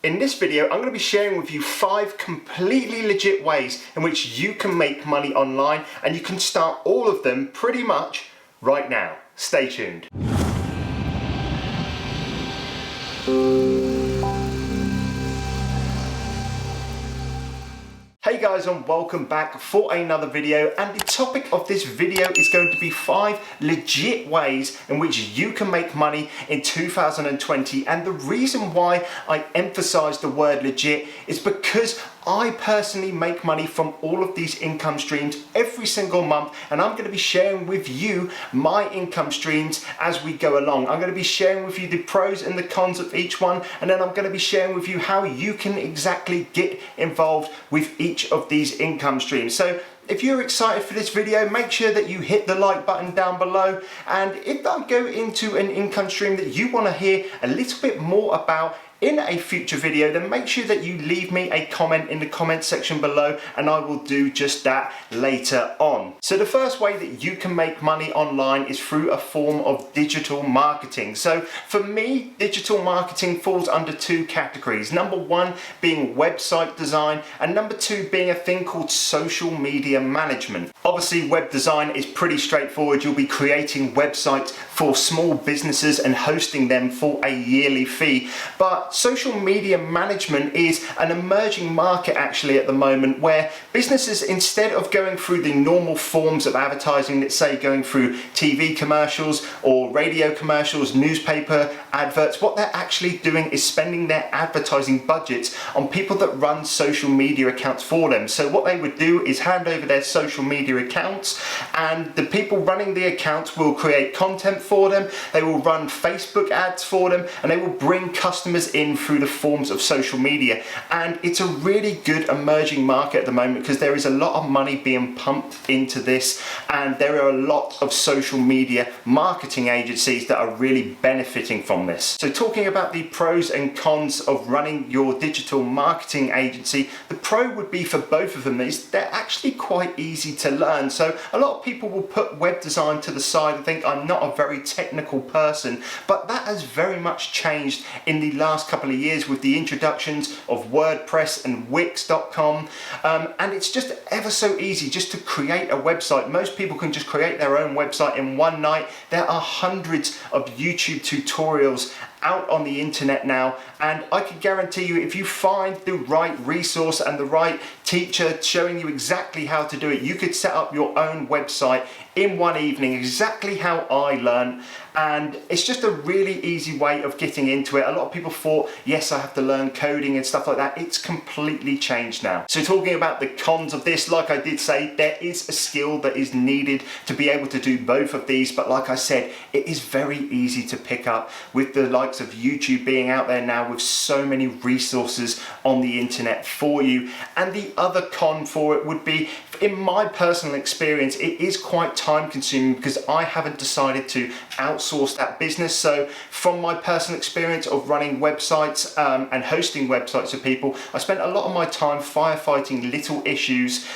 In this video, I'm going to be sharing with you 5 completely legit ways in which you can make money online, and you can start all of them pretty much right now. Stay tuned. Hey guys, and welcome back for another video, and the topic of this video is going to be 5 legit ways in which you can make money in 2020. And the reason why I emphasize the word legit is because I personally make money from all of these income streams every single month, and I'm going to be sharing with you my income streams as we go along. I'm going to be sharing with you the pros and the cons of each one, and then I'm going to be sharing with you how you can exactly get involved with each of these income streams. So if you're excited for this video, make sure that you hit the like button down below, and if I go into an income stream that you want to hear a little bit more about in a future video, then make sure that you leave me a comment in the comment section below, and I will do just that later on. So the first way that you can make money online is through a form of digital marketing. So for me, digital marketing falls under 2 categories. Number 1 being website design, and number 2 being a thing called social media management. Obviously, web design is pretty straightforward. You'll be creating websites for small businesses and hosting them for a yearly fee. But social media management is an emerging market actually at the moment, where businesses, instead of going through the normal forms of advertising, let's say going through TV commercials or radio commercials, newspaper adverts, what they're actually doing is spending their advertising budgets on people that run social media accounts for them. So what they would do is hand over their social media accounts, and the people running the accounts will create content for them, they will run Facebook ads for them, and they will bring customers in through the forms of social media. And it's a really good emerging market at the moment because there is a lot of money being pumped into this, and there are a lot of social media marketing agencies that are really benefiting from this. So talking about the pros and cons of running your digital marketing agency, the pro would be for both of them is they're actually quite easy to learn. So a lot of people will put web design to the side and think I'm not a very technical person, but that has very much changed in the last couple of years with the introductions of WordPress and Wix.com, and it's just ever so easy just to create a website. Most people can just create their own website in one night. There are hundreds of YouTube tutorials out on the internet now, and I can guarantee you, if you find the right resource and the right teacher showing you exactly how to do it, you could set up your own website in one evening, exactly how I learned. And it's just a really easy way of getting into it. A lot of people thought, yes, I have to learn coding and stuff like that. It's completely changed now. So talking about the cons of this, like I did say, there is a skill that is needed to be able to do both of these. But like I said, it is very easy to pick up with the likes of YouTube being out there now with so many resources on the internet for you. And the other con for it would be, in my personal experience, it is quite time consuming because I haven't decided to outsource that business. So from my personal experience of running websites and hosting websites for people, I spent a lot of my time firefighting little issues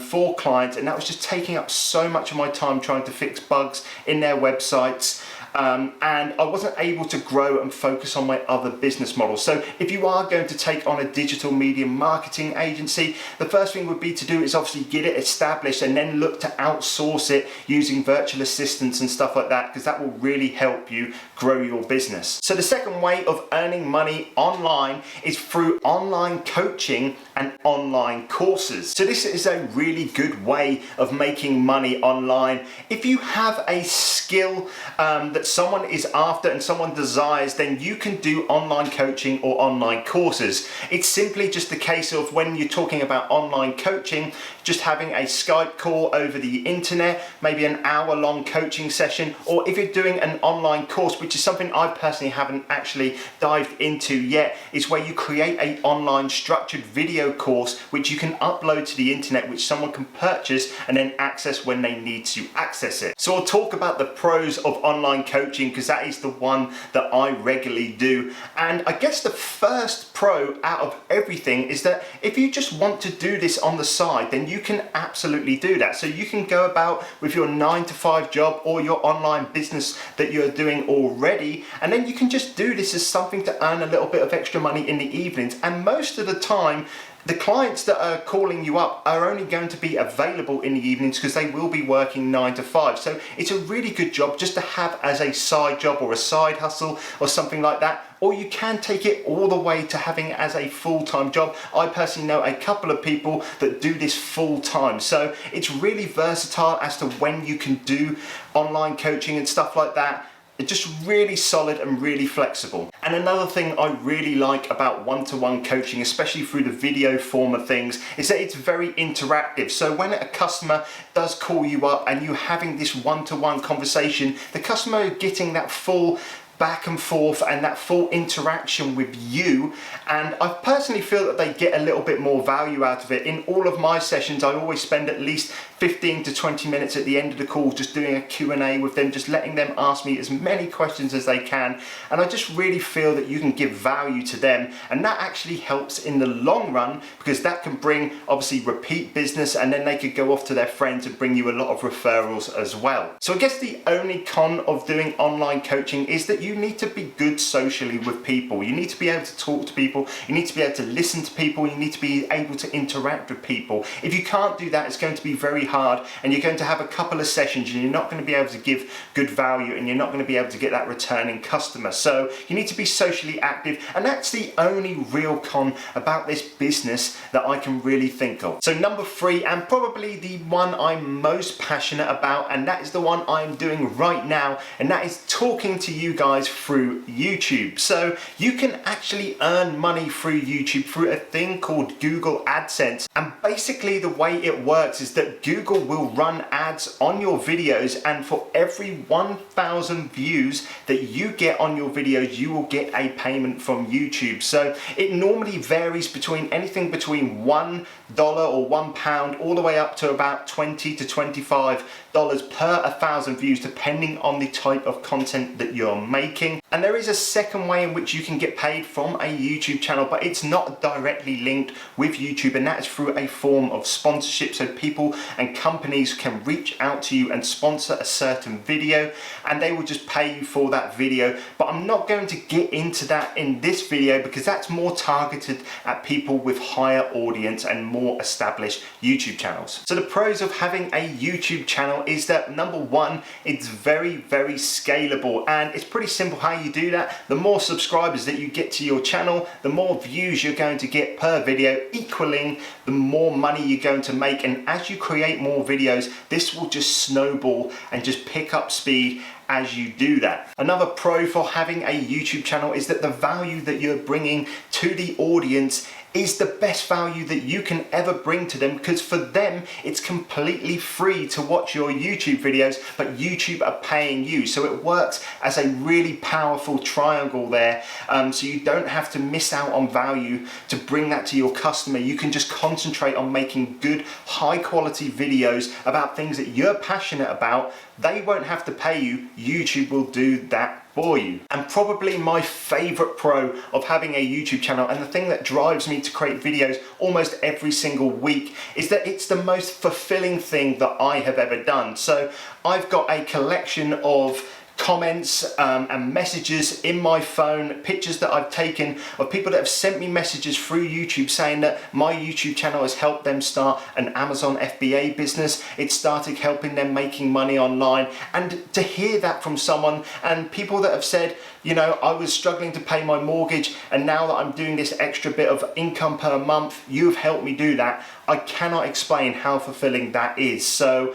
for clients, and that was just taking up so much of my time trying to fix bugs in their websites. And I wasn't able to grow and focus on my other business models. So if you are going to take on a digital media marketing agency, the first thing would be to do is obviously get it established and then look to outsource it using virtual assistants and stuff like that, because that will really help you grow your business. So the second way of earning money online is through online coaching and online courses. So this is a really good way of making money online. If you have a skill that someone is after and someone desires, then you can do online coaching or online courses. It's simply just a case of, when you're talking about online coaching, just having a Skype call over the internet, maybe an hour-long coaching session, or if you're doing an online course, which is something I personally haven't actually dived into yet, is where you create an online structured video course which you can upload to the internet, which someone can purchase and then access when they need to access it. So I'll talk about the pros of online coaching because that is the one that I regularly do. And I guess the first pro out of everything is that if you just want to do this on the side, then you can absolutely do that. So you can go about with your 9-to-5 job or your online business that you're doing already, and then you can just do this as something to earn a little bit of extra money in the evenings. And most of the time, the clients that are calling you up are only going to be available in the evenings because they will be working 9 to 5. So it's a really good job just to have as a side job or a side hustle or something like that. Or you can take it all the way to having it as a full-time job. I personally know a couple of people that do this full-time. So it's really versatile as to when you can do online coaching and stuff like that. It's just really solid and really flexible. And another thing I really like about one-to-one coaching, especially through the video form of things, is that it's very interactive. So when a customer does call you up and you're having this one-to-one conversation, the customer is getting that full back and forth and that full interaction with you, and I personally feel that they get a little bit more value out of it. In all of my sessions, I always spend at least 15 to 20 minutes at the end of the call just doing a Q&A with them, just letting them ask me as many questions as they can, and I just really feel that you can give value to them, and that actually helps in the long run because that can bring obviously repeat business, and then they could go off to their friends and bring you a lot of referrals as well. So I guess the only con of doing online coaching is that you need to be good socially with people. You need to be able to talk to people, you need to be able to listen to people, you need to be able to interact with people. If you can't do that, it's going to be very hard, and you're going to have a couple of sessions and you're not going to be able to give good value, and you're not going to be able to get that returning customer. So you need to be socially active, and that's the only real con about this business that I can really think of. So number 3, and probably the one I'm most passionate about, and that is the one I'm doing right now, and that is talking to you guys through YouTube. So you can actually earn money through YouTube through a thing called Google AdSense, and basically the way it works is that Google will run ads on your videos, and for every 1,000 views that you get on your videos, you will get a payment from YouTube. So it normally varies between anything between $1 or £1 all the way up to about $20 to $25 per 1,000 views, depending on the type of content that you're making. And there is a second way in which you can get paid from a YouTube channel, but it's not directly linked with YouTube, and that is through a form of sponsorship. So people and companies can reach out to you and sponsor a certain video, and they will just pay you for that video. But I'm not going to get into that in this video because that's more targeted at people with higher audience and more established YouTube channels. So the pros of having a YouTube channel is that number 1, it's very scalable, and it's pretty simple how you do that. The more subscribers that you get to your channel, the more views you're going to get per video, equaling the more money you're going to make. And as you create more videos, this will just snowball and just pick up speed as you do that. Another pro for having a YouTube channel is that the value that you're bringing to the audience is the best value that you can ever bring to them, because for them it's completely free to watch your YouTube videos, but YouTube are paying you. So it works as a really powerful triangle there, so you don't have to miss out on value to bring that to your customer. You can just concentrate on making good, high quality videos about things that you're passionate about. They won't have to pay you, YouTube will do that for you. And probably my favorite pro of having a YouTube channel, and the thing that drives me to create videos almost every single week, is that it's the most fulfilling thing that I have ever done. So I've got a collection of comments and messages in my phone, pictures that I've taken of people that have sent me messages through YouTube saying that my YouTube channel has helped them start an Amazon FBA business. It started helping them making money online. And to hear that from someone, and people that have said, you know, I was struggling to pay my mortgage, and now that I'm doing this extra bit of income per month, you've helped me do that. I cannot explain how fulfilling that is. So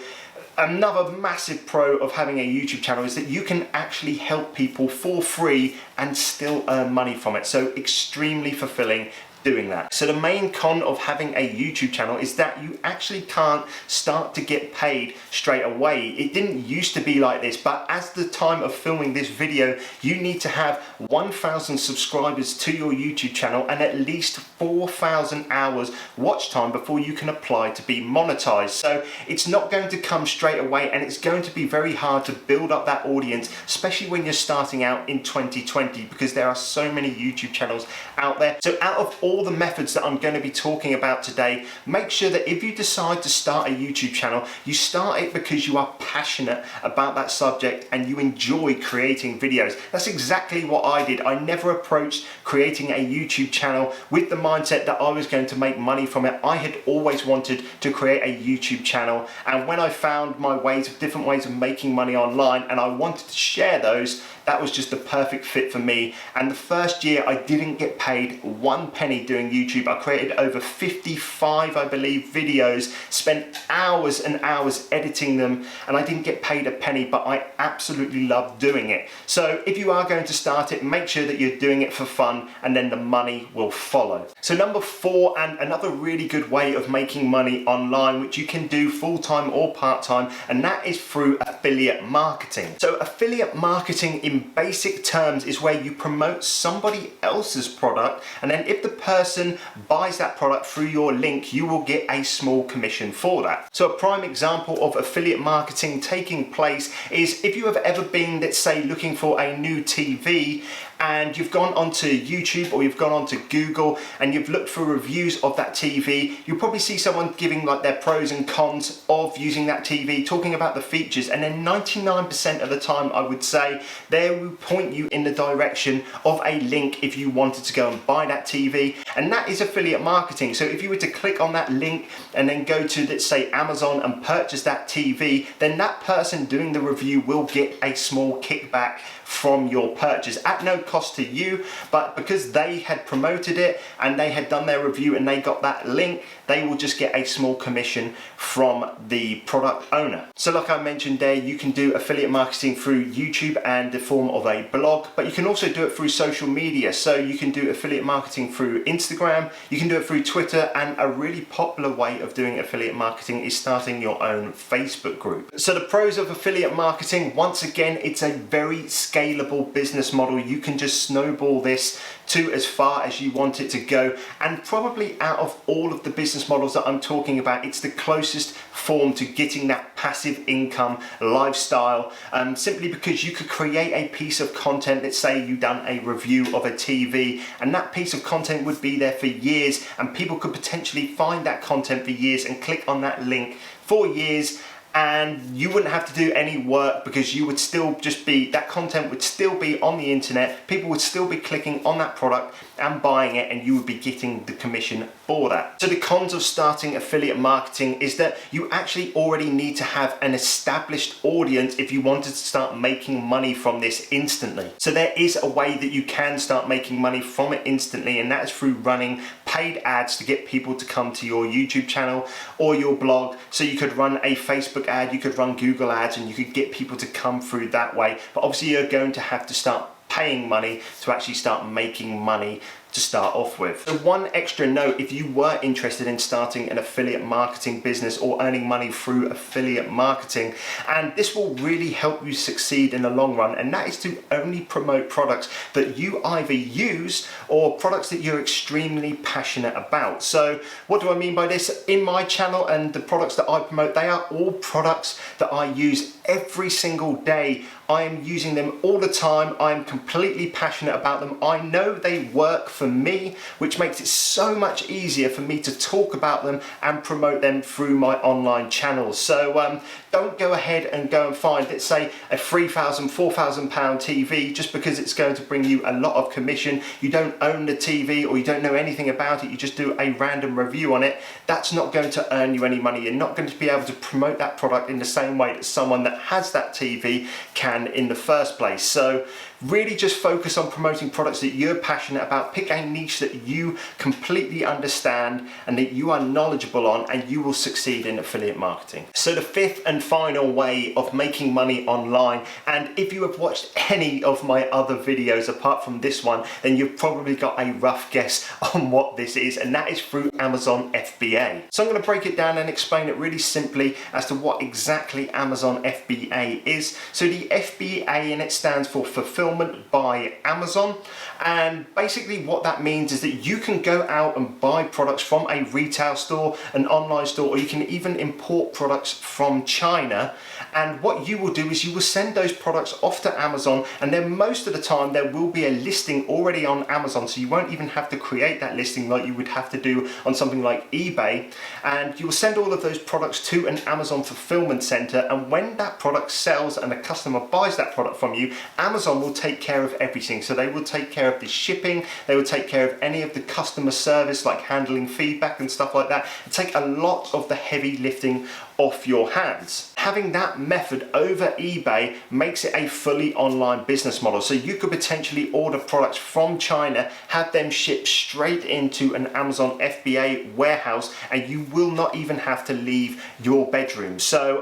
another massive pro of having a YouTube channel is that you can actually help people for free and still earn money from it. So extremely fulfilling. doing that. So the main con of having a YouTube channel is that you actually can't start to get paid straight away. It didn't used to be like this, but as the time of filming this video, you need to have 1,000 subscribers to your YouTube channel and at least 4,000 hours watch time before you can apply to be monetized. So it's not going to come straight away, and it's going to be very hard to build up that audience, especially when you're starting out in 2020, because there are so many YouTube channels out there. So out of all the methods that I'm going to be talking about today, make sure that if you decide to start a YouTube channel, you start it because you are passionate about that subject and you enjoy creating videos. That's exactly what I did. I never approached creating a YouTube channel with the mindset that I was going to make money from it. I had always wanted to create a YouTube channel, and when I found my different ways of making money online and I wanted to share those, that was just the perfect fit for me. And the first year I didn't get paid 1 penny doing YouTube. I created over 55, I believe, videos, spent hours and hours editing them, and I didn't get paid a penny, but I absolutely loved doing it. So if you are going to start it, make sure that you're doing it for fun, and then the money will follow. So number 4, and another really good way of making money online, which you can do full-time or part-time, and that is through affiliate marketing. So affiliate marketing in basic terms is where you promote somebody else's product, and then if the person buys that product through your link, you will get a small commission for that. So a prime example of affiliate marketing taking place is if you have ever been, let's say, looking for a new TV, and you've gone onto YouTube or you've gone onto Google and you've looked for reviews of that TV, you'll probably see someone giving like their pros and cons of using that TV, talking about the features, and then 99% of the time I would say they will point you in the direction of a link if you wanted to go and buy that TV, and that is affiliate marketing. So if you were to click on that link and then go to, let's say, Amazon and purchase that TV, then that person doing the review will get a small kickback from your purchase at no cost to you, but because they had promoted it and they had done their review and they got that link, they will just get a small commission from the product owner. So like I mentioned there, you can do affiliate marketing through YouTube and the form of a blog, but you can also do it through social media. So you can do affiliate marketing through Instagram, you can do it through Twitter, and a really popular way of doing affiliate marketing is starting your own Facebook group. So the pros of affiliate marketing, once again, it's a very scalable business model. You can just snowball this to as far as you want it to go, and probably out of all of the business models that I'm talking about, it's the closest form to getting that passive income lifestyle, simply because you could create a piece of content. Let's say you've done a review of a TV, and that piece of content would be there for years, and people could potentially find that content for years and click on that link for years, and you wouldn't have to do any work because you would still just be, that content would still be on the internet, people would still be clicking on that product and buying it, and you would be getting the commission for that. So the cons of starting affiliate marketing is that you actually already need to have an established audience if you wanted to start making money from this instantly. So there is a way that you can start making money from it instantly, and that is through running paid ads to get people to come to your YouTube channel or your blog. So you could run a Facebook ad, you could run Google ads, and you could get people to come through that way. But obviously you're going to have to start paying money to actually start making money to start off with. So one extra note, if you were interested in starting an affiliate marketing business or earning money through affiliate marketing, and this will really help you succeed in the long run, and that is to only promote products that you either use or products that you're extremely passionate about. So what do I mean by this? In my channel and the products that I promote, they are all products that I use every single day. I am using them all the time. I am completely passionate about them. I know they work for me, which makes it so much easier for me to talk about them and promote them through my online channels. So don't go ahead and go and find, let's say, a £3,000, £4,000 TV just because it's going to bring you a lot of commission. You don't own the TV or you don't know anything about it, you just do a random review on it. That's not going to earn you any money. You're not going to be able to promote that product in the same way that someone that has that TV can in the first place. So Really just focus on promoting products that you're passionate about. Pick a niche that you completely understand and that you are knowledgeable on, and you will succeed in affiliate marketing. So the fifth and final way of making money online, and if you have watched any of my other videos apart from this one, then you've probably got a rough guess on what this is, and that is through Amazon FBA. So I'm going to break it down and explain it really simply as to what exactly Amazon FBA is. So the FBA, and it stands for Fulfillment by Amazon, and basically what that means is that you can go out and buy products from a retail store, an online store, or you can even import products from China. And what you will do is you will send those products off to Amazon, and then most of the time there will be a listing already on Amazon, so you won't even have to create that listing like you would have to do on something like eBay. And you will send all of those products to an Amazon fulfillment center, and when that product sells and a customer buys that product from you, Amazon will take care of everything. So they will take care of the shipping, they will take care of any of the customer service like handling feedback and stuff like that, and take a lot of the heavy lifting off your hands. Having that method over eBay makes it a fully online business model. So you could potentially order products from China, have them shipped straight into an Amazon FBA warehouse, and you will not even have to leave your bedroom. So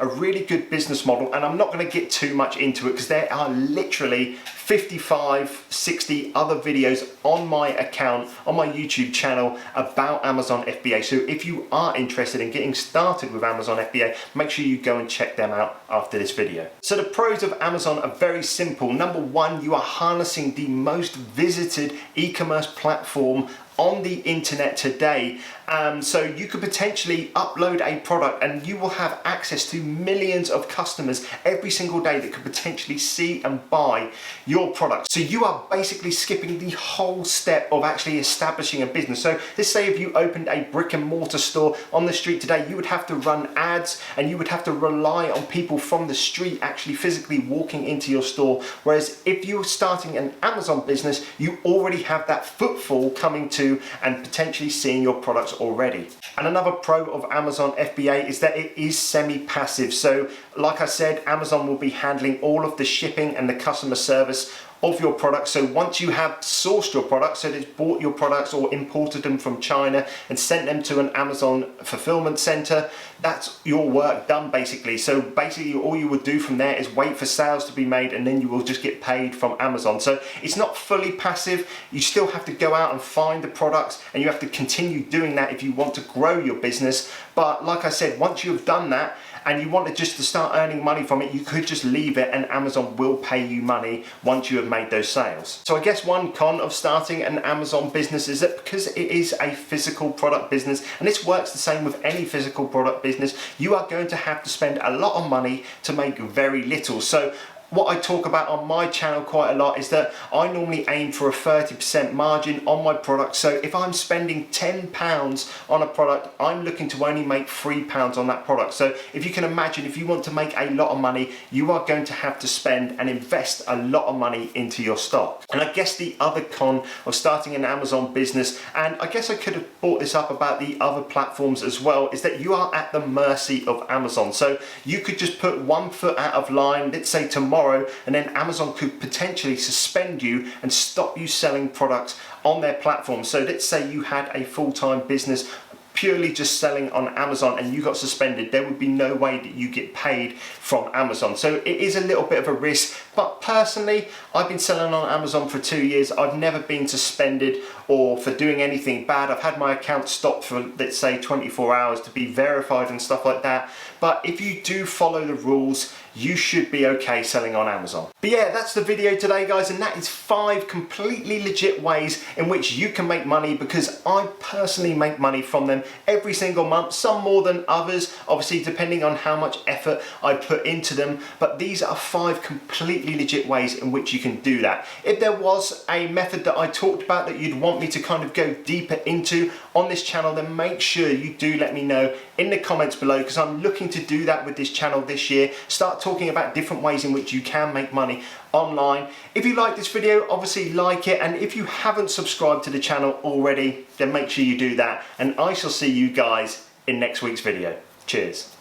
a really good business model, and I'm not going to get too much into it because there are literally 55, 60 other videos on my account, on my YouTube channel about Amazon FBA. So if you are interested in getting started with Amazon FBA, make sure you go and check them out after this video. So the pros of Amazon are very simple. Number one, you are harnessing the most visited e-commerce platform on the internet today. So you could potentially upload a product and you will have access to millions of customers every single day that could potentially see and buy your product. So you are basically skipping the whole step of actually establishing a business. So let's say if you opened a brick and mortar store on the street today, you would have to run ads and you would have to rely on people from the street actually physically walking into your store. Whereas if you're starting an Amazon business, you already have that footfall coming to and potentially seeing your products already. And another pro of Amazon FBA is that it is semi-passive. So like I said, Amazon will be handling all of the shipping and the customer service of your products. So once you have sourced your products, so they've bought your products or imported them from China and sent them to an Amazon fulfillment center, that's your work done basically. So basically all you would do from there is wait for sales to be made, and then you will just get paid from Amazon. So it's not fully passive. You still have to go out and find the products, and you have to continue doing that if you want to grow your business. But like I said, once you've done that and you wanted just to start earning money from it, you could just leave it and Amazon will pay you money once you have made those sales. So I guess one con of starting an Amazon business is that because it is a physical product business, and this works the same with any physical product business, you are going to have to spend a lot of money to make very little. So what I talk about on my channel quite a lot is that I normally aim for a 30% margin on my product. So if I'm spending £10 on a product, I'm looking to only make £3 on that product. So if you can imagine, if you want to make a lot of money, you are going to have to spend and invest a lot of money into your stock. And I guess the other con of starting an Amazon business, and I guess I could have brought this up about the other platforms as well, is that you are at the mercy of Amazon. So you could just put one foot out of line, let's say tomorrow, and then Amazon could potentially suspend you and stop you selling products on their platform. So let's say you had a full-time business purely just selling on Amazon and you got suspended, there would be no way that you get paid from Amazon. So it is a little bit of a risk, but personally, I've been selling on Amazon for 2 years. I've never been suspended or for doing anything bad. I've had my account stopped for, let's say, 24 hours to be verified and stuff like that. But if you do follow the rules, you should be okay selling on Amazon. But yeah, that's the video today, guys, and that is 5 completely legit ways in which you can make money, because I personally make money from them every single month, some more than others, obviously depending on how much effort I put into them. But these are 5 completely legit ways in which you can do that. If there was a method that I talked about that you'd want me to kind of go deeper into on this channel, then make sure you do let me know in the comments below, because I'm looking to do that with this channel this year. Start talking about different ways in which you can make money online. If you like this video, obviously like it, and if you haven't subscribed to the channel already, then make sure you do that, and I shall see you guys in next week's video. Cheers.